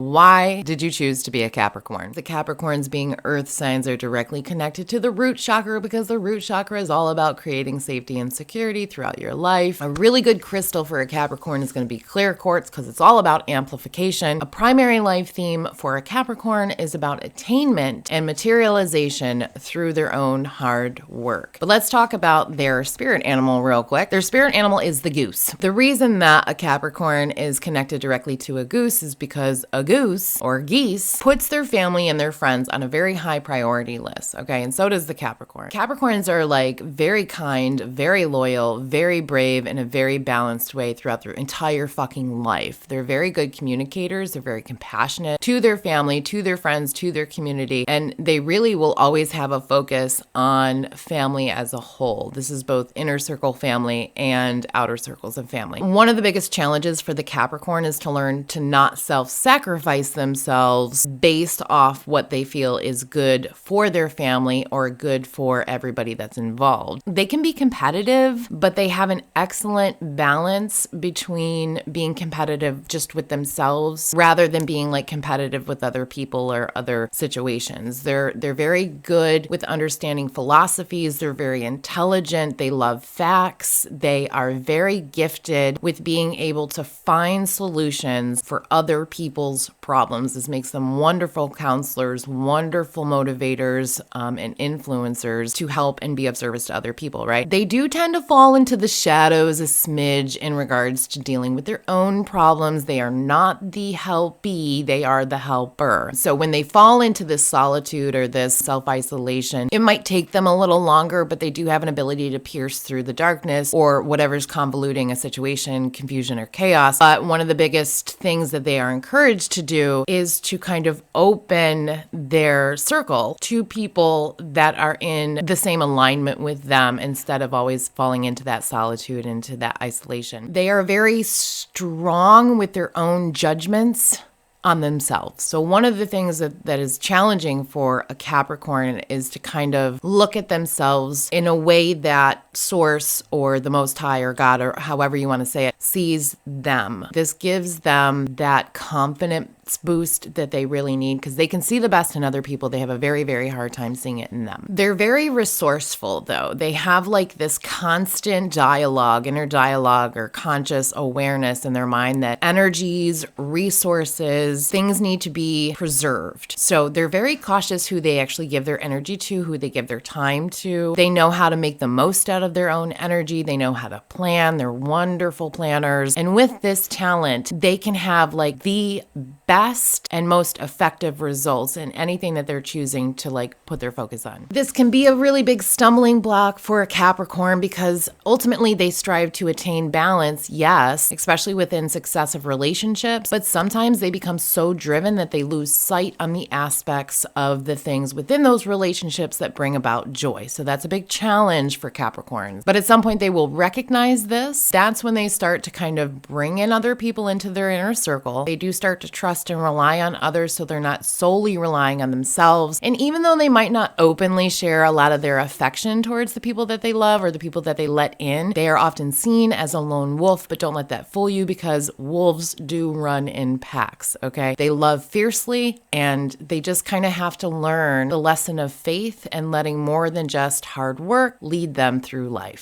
Why did you choose to be a Capricorn? The Capricorns, being earth signs, are directly connected to the root chakra because the root chakra is all about creating safety and security throughout your life. A really good crystal for a Capricorn is going to be clear quartz because it's all about amplification. A primary life theme for a Capricorn is about attainment and materialization through their own hard work. But let's talk about their spirit animal real quick. Their spirit animal is the goose. The reason that a Capricorn is connected directly to a goose is because a goose or geese puts their family and their friends on a very high priority list. Okay. And so does the Capricorn. Capricorns are like very kind, very loyal, very brave in a very balanced way throughout their entire fucking life. They're very good communicators. They're very compassionate to their family, to their friends, to their community. And they really will always have a focus on family as a whole. This is both inner circle family and outer circles of family. One of the biggest challenges for the Capricorn is to learn to not self-sacrifice themselves based off what they feel is good for their family or good for everybody that's involved. They can be competitive, but they have an excellent balance between being competitive just with themselves rather than being like competitive with other people or other situations. They're very good with understanding philosophies. They're very intelligent. They love facts. They are very gifted with being able to find solutions for other people's problems. This makes them wonderful counselors, wonderful motivators, and influencers to help and be of service to other people, right? They do tend to fall into the shadows a smidge in regards to dealing with their own problems. They are not the helpee, they are the helper. So when they fall into this solitude or this self-isolation, it might take them a little longer, but they do have an ability to pierce through the darkness or whatever's convoluting a situation, confusion, or chaos. But one of the biggest things that they are encouraged to do is to kind of open their circle to people that are in the same alignment with them instead of always falling into that solitude, into that isolation. They are very strong with their own judgments on themselves. So one of the things that is challenging for a Capricorn is to kind of look at themselves in a way that Source or the Most High or God or however you want to say it sees them. This gives them that confidence boost that they really need because they can see the best in other people. They have a very, very hard time seeing it in them. They're very resourceful though. They have like this constant dialogue, inner dialogue or conscious awareness in their mind that energies, resources, things need to be preserved. So they're very cautious who they actually give their energy to, who they give their time to. They know how to make the most out of their own energy. They know how to plan. They're wonderful planners. And with this talent, they can have like the best and most effective results in anything that they're choosing to like put their focus on. This can be a really big stumbling block for a Capricorn because ultimately they strive to attain balance, yes, especially within successive relationships, but sometimes they become so driven that they lose sight on the aspects of the things within those relationships that bring about joy. So that's a big challenge for Capricorns. But at some point they will recognize this. That's when they start to kind of bring in other people into their inner circle. They do start to trust and rely on others so they're not solely relying on themselves. And even though they might not openly share a lot of their affection towards the people that they love or the people that they let in, they are often seen as a lone wolf, but don't let that fool you because wolves do run in packs, okay? They love fiercely and they just kind of have to learn the lesson of faith and letting more than just hard work lead them through life.